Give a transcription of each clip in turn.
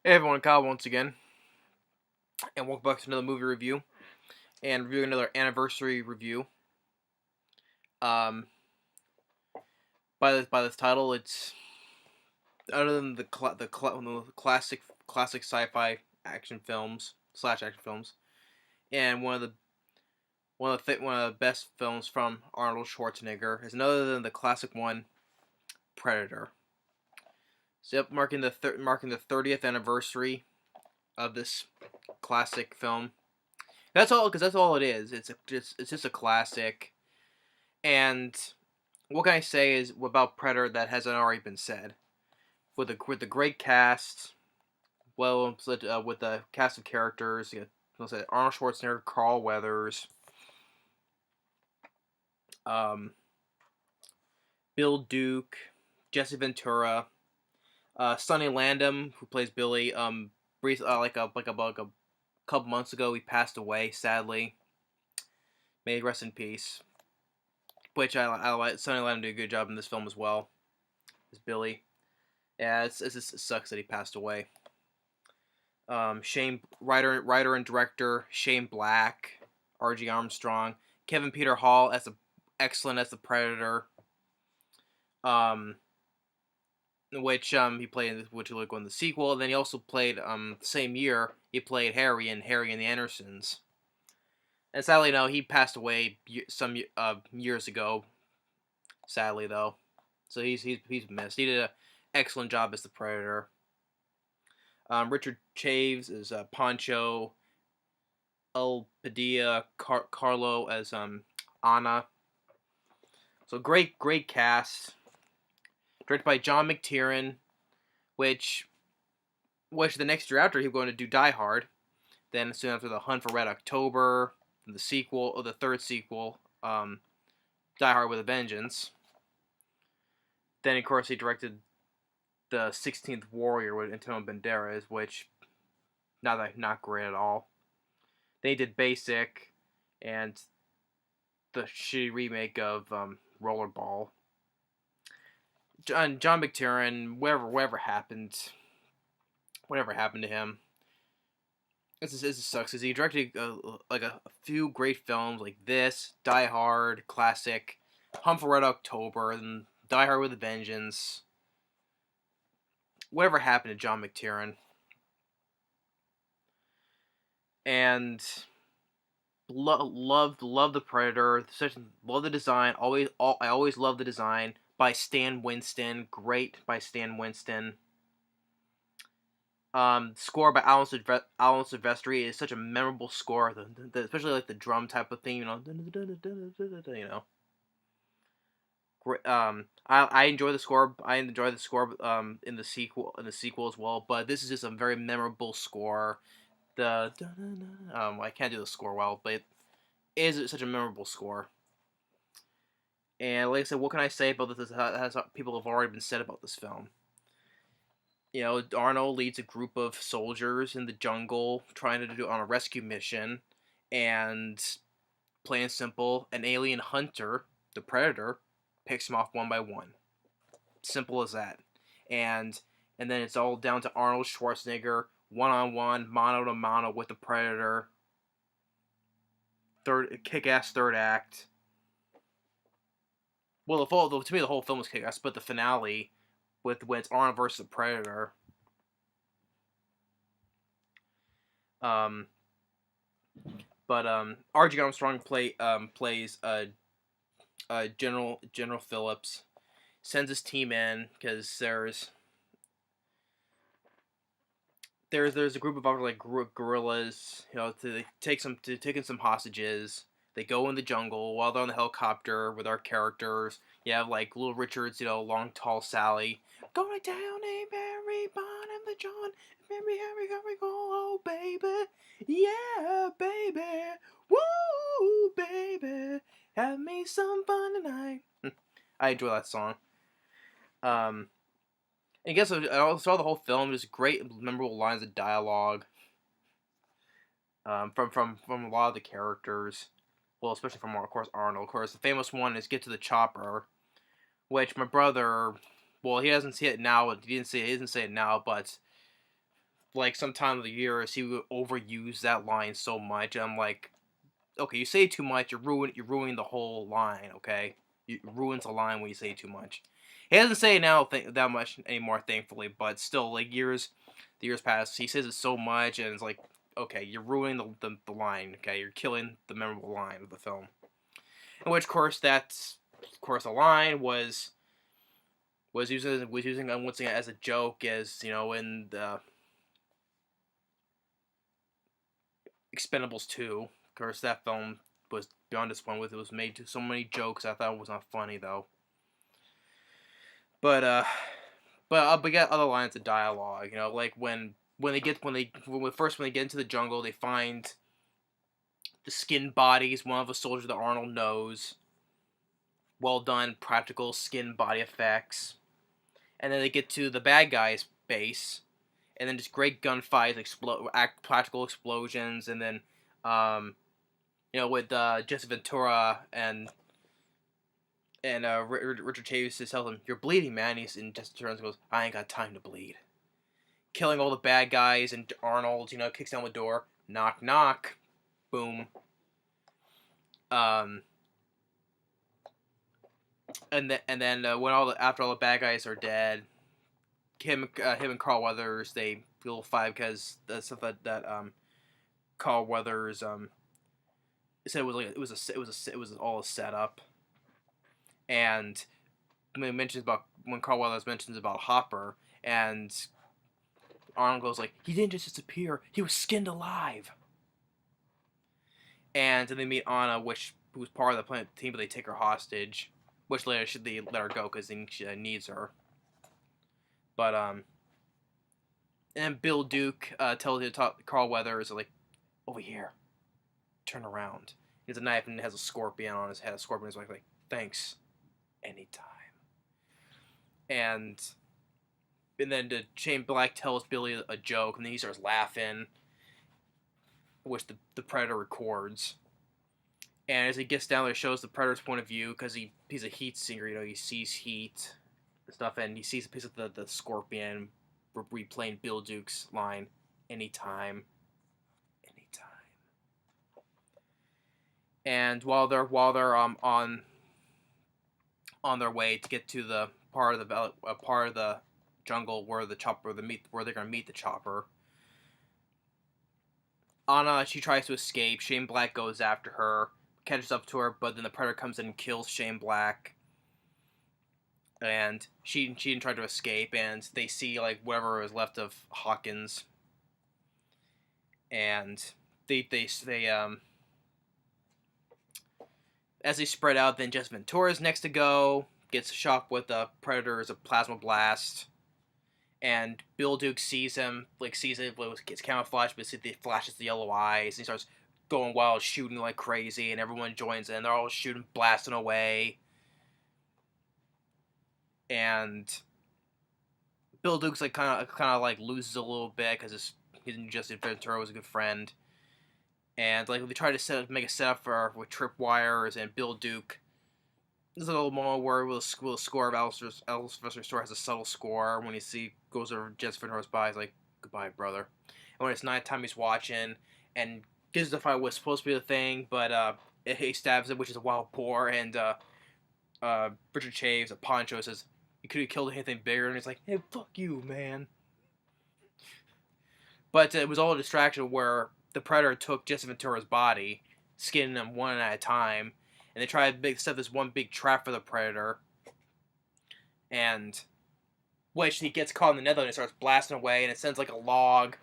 Hey everyone, Kyle once again, and welcome back to another movie review, and reviewing another anniversary review. Um, by this title, it's other than the classic sci-fi action films slash action films, and one of the best films from Arnold Schwarzenegger is none other than the classic one, Predator. So yep, marking the 30th anniversary of this classic film. That's all it is. It's just a classic. And what can I say is about Predator that hasn't already been said? With the great cast, with the cast of characters, let's say Arnold Schwarzenegger, Carl Weathers, um, Bill Duke, Jesse Ventura, Sonny Landham, who plays Billy. Like a couple months ago, he passed away. Sadly, may he rest in peace. Which I like. Sonny Landham did a good job in this film as well as Billy. Yeah, it sucks that he passed away. Shane writer and director Shane Black, R.G. Armstrong, Kevin Peter Hall as excellent as the Predator. Um, which he played which will go in the sequel. And then he also played the same year he played Harry and the Andersons. And sadly, no, he passed away some years ago. Sadly, though, so he's missed. He did an excellent job as the Predator. Richard Chaves is Poncho. Elpidia, Carrillo as Anna. So great cast. Directed by John McTierman, which the next year after he was going to do Die Hard. Then soon after The Hunt for Red October, and the sequel, or the third sequel, Die Hard with a Vengeance. Then of course he directed the 16th Warrior with Antonio Banderas, which not great at all. Then he did Basic, and the shitty remake of Rollerball. John McTiernan, whatever happened to him, this sucks. Cause he directed a few great films like this, Die Hard, classic, Hunt for Red October, and Die Hard with a Vengeance. Whatever happened to John McTiernan? And love the Predator. Love the design. I always love the design by Stan Winston. Great by Stan Winston. Score by Alan Silvestri is such a memorable score, especially like the drum type of thing, you know. I enjoy the score. I enjoy the score in the sequel as well. But this is just a very memorable score. I can't do the score well, but it is such a memorable score. And like I said, what can I say about this? As people have already been said about this film. You know, Arnold leads a group of soldiers in the jungle trying to do on a rescue mission, and plain and simple, an alien hunter, the Predator, picks them off one by one. Simple as that. And then it's all down to Arnold Schwarzenegger, one-on-one, mano-to-mano with the Predator. Kick-ass third act. Well, to me, the whole film was kick-ass, but the finale, when it's Arnold versus the Predator. R.G. Armstrong plays General Phillips. Sends his team in because there's a group of other like guerrillas, you know, to take in some hostages. They go in the jungle while they're on the helicopter with our characters. You have like Little Richards, you know, Long Tall Sally. Going down a Mary Bond and the John, Mary Harry go, oh baby, yeah baby, woo baby, have me some fun tonight. I enjoy that song. I guess I saw the whole film. Just great, memorable lines of dialogue from a lot of the characters. Well, especially from, of course, Arnold. Of course, the famous one is "Get to the Chopper," which my brother, well, he doesn't see it now. He doesn't say it now, but like sometime of the years he would overuse that line so much. I'm like, okay, you say too much, you're ruining the whole line. Okay, it ruins the line when you say too much. He doesn't say it now that much anymore, thankfully, but still, like the years pass. He says it so much, and it's like, okay, you're ruining the line. Okay, you're killing the memorable line of the film. In which, of course, the line was using once again as a joke, as in the Expendables 2. Of course, that film was beyond disappointing. It was made to so many jokes. I thought it was not funny though. But we got other lines of dialogue. Like when they get when they get into the jungle, they find the skinned bodies. One of the soldiers that Arnold knows. Well done, practical skin body effects. And then they get to the bad guy's base, and then just great gunfights, practical explosions, and then with Jesse Ventura and Richard Chaves just tells him, "You're bleeding, man." And Jesse turns and goes, "I ain't got time to bleed." Killing all the bad guys, and Arnold, kicks down the door, knock knock, boom. And then when after all the bad guys are dead, him and Carl Weathers, they feel a little fight because the stuff that Carl Weathers said it was all a setup. And when Carl Weathers mentions about Hopper, and Arnold goes like, "He didn't just disappear; he was skinned alive." And then they meet Anna, who was part of the planet team, but they take her hostage. Which later should they let her go because she needs her. But and Bill Duke tells Carl Weathers like, "Over here, turn around." He has a knife and has a scorpion on his head. A scorpion is like, "Thanks, anytime." And then Shane Black tells Billy a joke, and then he starts laughing, which the Predator records. And as he gets down there, it shows the Predator's point of view because he's a heat seeker. He sees heat and stuff, and he sees a piece of the scorpion replaying Bill Duke's line, "Anytime, anytime." And while they're on their way to get to the part of the jungle where they're gonna meet the chopper, Anna, she tries to escape. Shane Black goes after her, catches up to her, but then the Predator comes in and kills Shane Black. And she didn't try to escape, and they see like whatever is left of Hawkins. And they as they spread out, then Jesse Ventura's next to go, gets shot with a Predator's plasma blast. And Bill Duke sees him, sees it, gets camouflaged, but it flashes the yellow eyes, and he starts going wild, shooting like crazy, and everyone joins in. They're all shooting, blasting away. And Bill Duke's kind of loses a little bit because Jesse Ventura was a good friend. And they try to make a setup with tripwires, and Bill Duke. There's a little moment where the score of Elvis Store has a subtle score when goes over Jesse Ventura's body. He's like, "Goodbye, brother." And when it's nighttime, he's watching and gives the fight was supposed to be the thing, but he stabs it, which is a wild boar, and Richard Chaves, a Poncho, says, "You could have killed anything bigger," and he's like, "Hey, fuck you, man." But it was all a distraction where the Predator took Jesse Ventura's body, skinning him one at a time, and they try to set this one big trap for the Predator, and which he gets caught in the nether and it starts blasting away, and it sends like a log,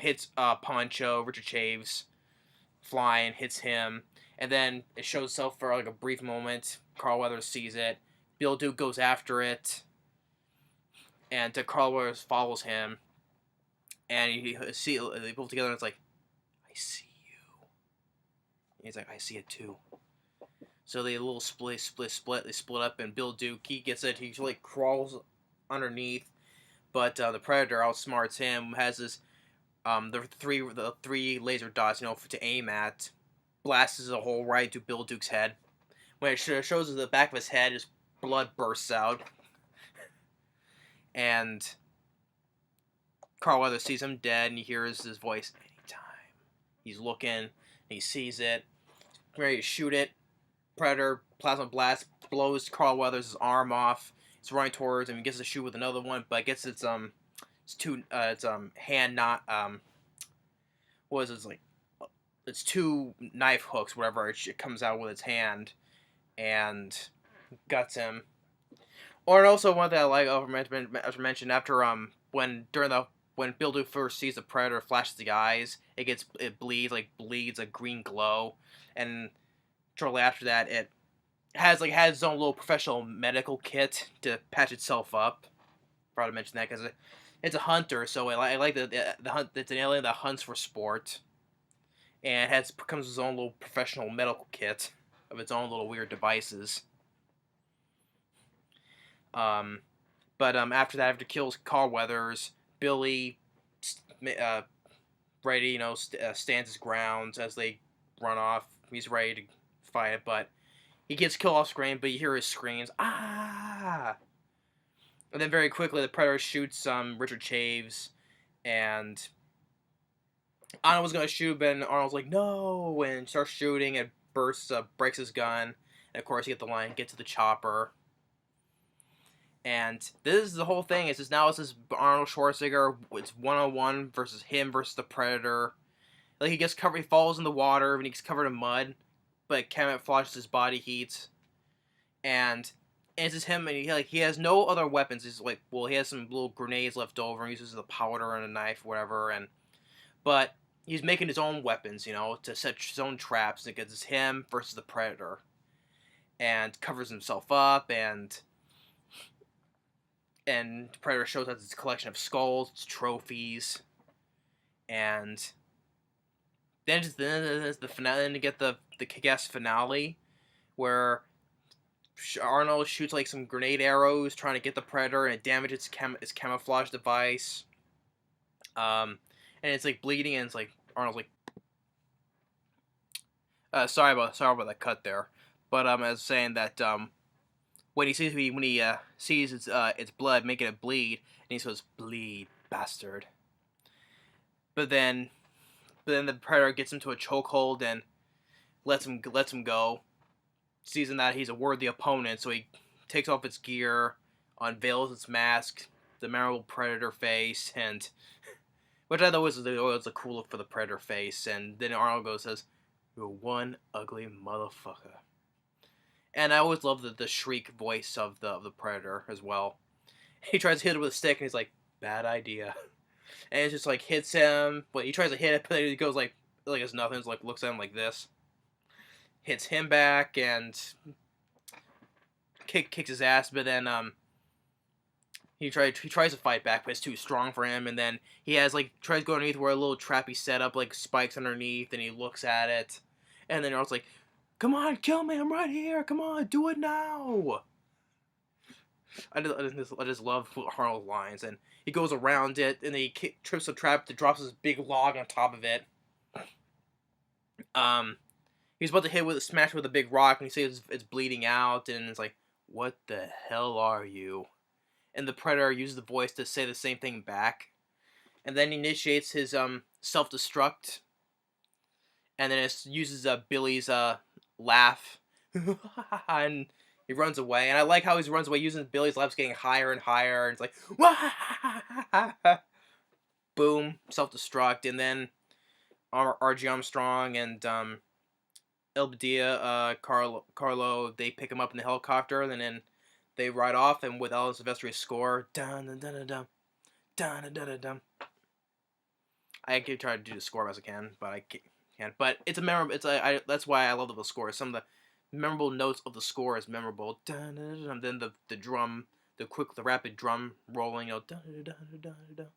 hits Poncho, Richard Chaves, flying, hits him, and then it shows itself for like a brief moment. Carl Weathers sees it. Bill Duke goes after it, and Carl Weathers follows him, and they pull together, and it's like, "I see you." And he's like, "I see it too." So they they split up, and Bill Duke, he gets it, he crawls underneath, but the Predator outsmarts him, has this, the three laser dots, to aim at, blasts a hole right into Bill Duke's head. When it shows the back of his head, just blood bursts out, and Carl Weathers sees him dead, and he hears his voice anytime. He's looking, he sees it, ready to shoot it. Predator plasma blast blows Carl Weathers' arm off. He's running towards him. He gets to shoot with another one, but gets its hand not what is it, like it's two knife hooks, whatever. It comes out with its hand and guts him. Or also one thing I like, as I mentioned, after when Bill Duke first sees the Predator, flashes the eyes, it bleeds a green glow, and shortly after that, it has its own little professional medical kit to patch itself up. Forgot to mention that because it's a hunter, so I like the hunt. It's an alien that hunts for sport, and becomes its own little professional medical kit of its own little weird devices. After that, after it kills Carl Weathers, Billy, ready, stands his ground as they run off. He's ready to fight it, but he gets killed off screen. But you hear his screams, ah! And then very quickly, the Predator shoots Richard Chaves, and Arnold was gonna shoot, but Arnold's like, no, and starts shooting, and breaks his gun, and of course, you get the line, get to the chopper. And this is the whole thing. It's Arnold Schwarzenegger. It's 1-on-1 versus him versus the Predator. Like, he falls in the water, and he gets covered in mud, but camouflages his body heat. And it's just him, and he has no other weapons. He has some little grenades left over, and he uses the powder and a knife, whatever, but he's making his own weapons, to set his own traps, because it's him versus the Predator. And covers himself up, and the Predator shows us its collection of skulls, its trophies, and then the finale. Then you get the kick-ass finale, where Arnold shoots some grenade arrows trying to get the Predator, and it damages its camouflage device. And it's bleeding, and it's Arnold's sorry about that cut there, but I was saying that when he sees its blood making it bleed, and he says, "Bleed, bastard." But then the Predator gets him to a chokehold and lets him go, sees that he's a worthy opponent. So he takes off its gear, unveils its mask, the memorable Predator face, and which I thought was a cool look for the Predator face. And then Arnold says, "You're one ugly motherfucker." And I always love the shriek voice of the Predator as well. He tries to hit it with a stick, and he's like, "Bad idea." And it just hits him, but he tries to hit it, but it goes like it's nothing. It's looks at him like this, hits him back, and kicks his ass. But then he tries to fight back, but it's too strong for him. And then he has tries to go underneath where a little trap he set up, spikes underneath, and he looks at it, and then Arnold's like, "Come on, kill me! I'm right here! Come on, do it now!" I just love Arnold's lines, and he goes around it, and then he trips the trap, that drops this big log on top of it. He's about to smash with a big rock, and he sees it's bleeding out, and it's like, "What the hell are you?" And the Predator uses the voice to say the same thing back, and then he initiates his self-destruct, and then it uses Billy's laugh, and he runs away. And I like how he runs away using Billy's laughs, getting higher and higher, and it's like, "Wah!" Boom, self-destruct. And then R.G. Armstrong and Elpidia, Carrillo, they pick him up in the helicopter, and then they ride off, and with Elvis Silvestri's score, dun dun dun dun dun dun dun dun. I can try to do the score as I can, but I can't. But it's a memorable. That's why I love the score. Some of the memorable notes of the score is memorable. Dun dun dun. Then the drum, the rapid drum rolling. Dun dun dun dun dun.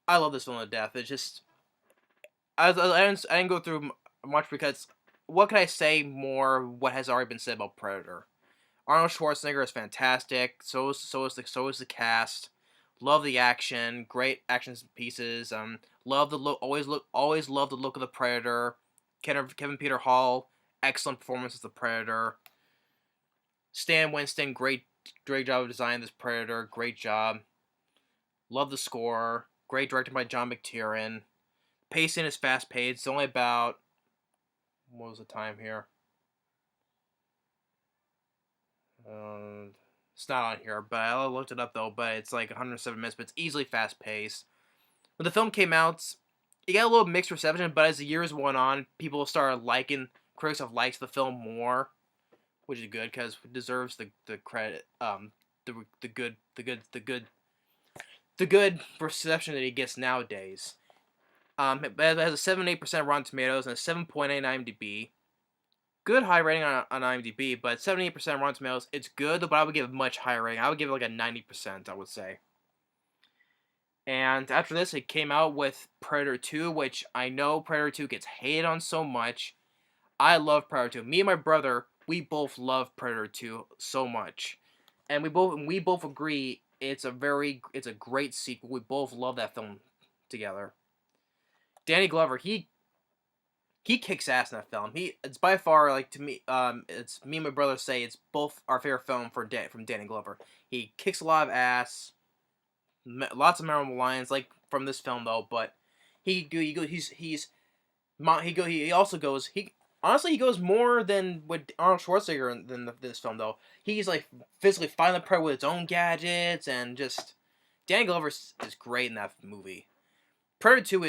I love this film to death. It's just I didn't go through much because what can I say more? What has already been said about Predator? Arnold Schwarzenegger is fantastic. So is the cast. Love the action. Great action pieces. Love the look. Always love the look of the Predator. Kevin Peter Hall, excellent performance as the Predator. Stan Winston, great job of designing this Predator. Great job. Love the score. Great directed by John McTierman. Pacing is fast paced. It's only about, what was the time here? It's not on here, but I looked it up though. But it's like 107 minutes, but it's easily fast paced. When the film came out, it got a little mixed reception, but as the years went on, people started liking, critics have liked the film more, which is good because it deserves the credit, the good reception that he gets nowadays. It has a 78% Rotten Tomatoes and a 7.8 IMDb. Good high rating on IMDb, but 78% Rotten Tomatoes, it's good, but I would give it much higher rating. I would give it like a 90%, I would say. And after this, it came out with Predator 2, which I know Predator 2 gets hated on so much. I love Predator 2. Me and my brother, we both love Predator 2 so much. And we both agree it's a great sequel. We both love that film together. Danny Glover, he kicks ass in that film. It's by far, like, to me, it's me and my brother say it's both our favorite film from Danny Glover. He kicks a lot of ass. Lots of memorable lines, like from this film though, but he also goes honestly he goes more than with Arnold Schwarzenegger than this film though. He's like physically fighting the prey with his own gadgets, and just Danny Glover is great in that movie. Predator 2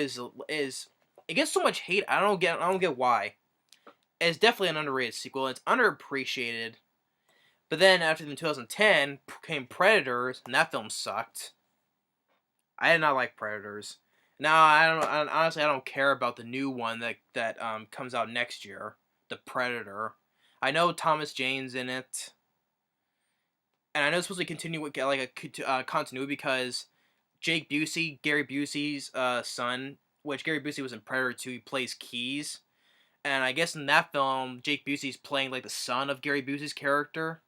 is it gets so much hate. I don't get why. It's definitely an underrated sequel. It's underappreciated. But then after in 2010 came Predators, and that film sucked. I did not like Predators. Now honestly, I don't care about the new one that comes out next year, the Predator. I know Thomas Jane's in it, and I know it's supposed to continue with like a continuity because Jake Busey, Gary Busey's son, which Gary Busey was in Predator 2, he plays Keys, and I guess in that film, Jake Busey's playing like the son of Gary Busey's character.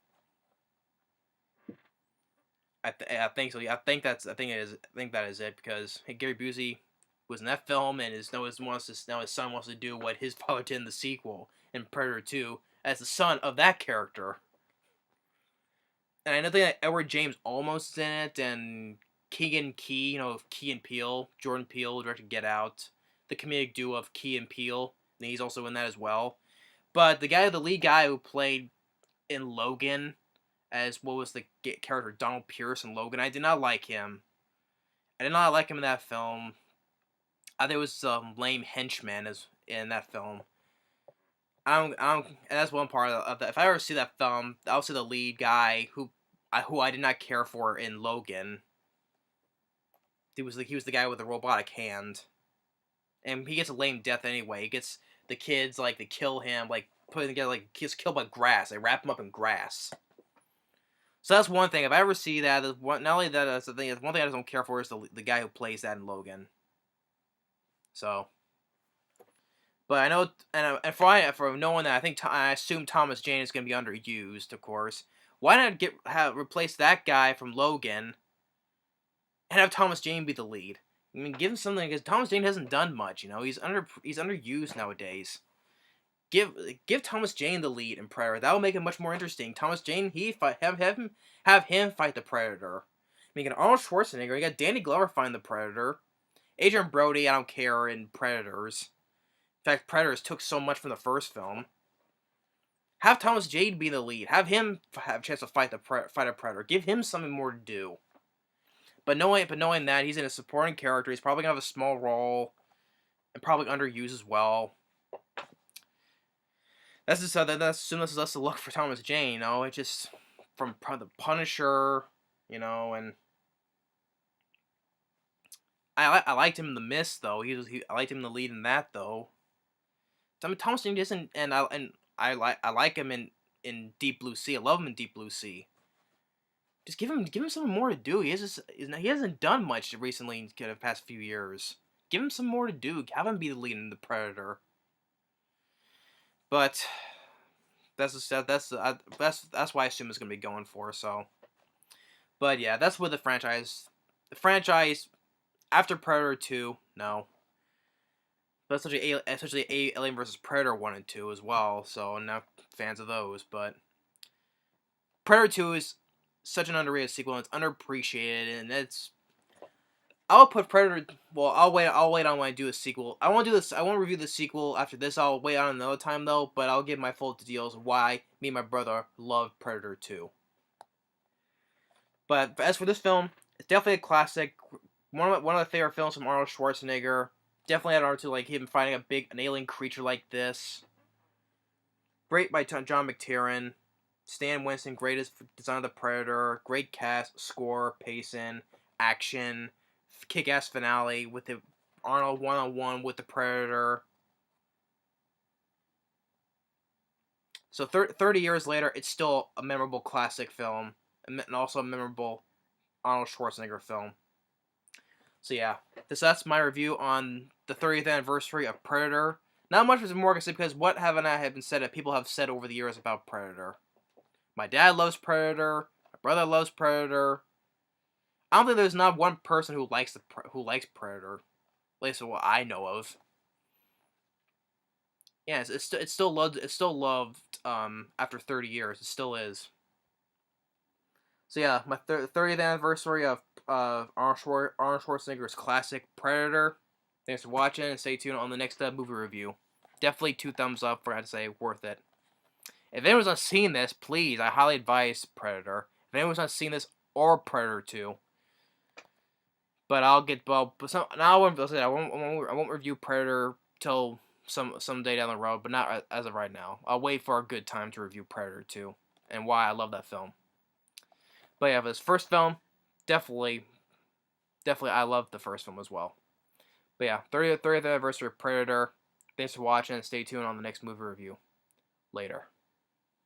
I think so. I think that is it because Gary Busey was in that film, and his son wants to do what his father did in the sequel in Predator 2 as the son of that character. And I know that Edward James Olmos is in it, and Keegan Key, Key and Peele, Jordan Peele directed Get Out, the comedic duo of Key and Peele, and he's also in that as well. But the lead guy who played in Logan as what was the character Donald Pierce in Logan, I did not like him. I did not like him in that film. I think it was some lame henchman in that film. And that's one part of that. If I ever see that film, I'll see the lead guy who I did not care for in Logan. He was the guy with the robotic hand, and he gets a lame death anyway. He gets the kids like to kill him, like putting together like he gets killed by grass. They wrap him up in grass. So that's one thing. If I ever see that, not only that, that's the thing. One thing I just don't care for is the guy who plays that in Logan. So, but I know, and for knowing that, I assume Thomas Jane is going to be underused, of course. Why not replace that guy from Logan, and have Thomas Jane be the lead? I mean, give him something because Thomas Jane hasn't done much. He's underused nowadays. Give Thomas Jane the lead in Predator. That will make it much more interesting. Thomas Jane, have him fight the Predator. You got Arnold Schwarzenegger. You got Danny Glover fighting the Predator. Adrian Brody, I don't care in Predators. In fact, Predators took so much from the first film. Have Thomas Jane be the lead. Have him have a chance to fight a Predator. Give him something more to do. But knowing that he's in a supporting character, he's probably gonna have a small role, and probably underused as well. That's just that's the look for Thomas Jane. It's just from the Punisher, and I liked him in The Mist though. I liked him in the lead in that though. I mean, Thomas Jane isn't, and I like him in Deep Blue Sea. I love him in Deep Blue Sea. Just give him something more to do. He hasn't done much recently in the past few years. Give him some more to do. Have him be the lead in the Predator. But that's why I assume it's gonna be going for. So, but yeah, that's what the franchise. The franchise after Predator 2, no. But especially Alien vs Predator 1 and 2 as well. So I'm not fans of those, but Predator 2 is such an underrated sequel, and it's underappreciated, and I'll put Predator. Well, I'll wait. I'll wait on when I do a sequel. I won't do this. I won't review the sequel after this. I'll wait on another time though. But I'll give my full details of why me and my brother love Predator 2. But as for this film, it's definitely a classic. One of my favorite films from Arnold Schwarzenegger. Definitely had on to like him finding an alien creature like this. Great by John McTierman. Stan Winston, greatest design of the Predator. Great cast, score, pacing, action, kick-ass finale with the Arnold one-on-one with the Predator. So 30 years later, it's still a memorable classic film, and also a memorable Arnold Schwarzenegger film. So yeah, that's my review on the 30th anniversary of Predator. Not much more to say because what haven't I been said that people have said over the years about Predator. My dad loves Predator. My brother loves Predator. I don't think there's not one person who likes Predator, at least what I know of. Yeah, it's still loved. It's still loved. After 30 years, it still is. So yeah, my 30th anniversary of Arnold Schwarzenegger's classic Predator. Thanks for watching, and stay tuned on the next movie review. Definitely 2 thumbs up for I'd say worth it. If anyone's not seen this, please, I highly advise Predator. If anyone's not seen this or Predator 2, but I'll get now I won't review Predator till some day down the road, but not as of right now. I'll wait for a good time to review Predator 2 and why I love that film. But yeah, this first film, definitely I love the first film as well. But yeah, 30th anniversary of Predator. Thanks for watching, and stay tuned on the next movie review. Later.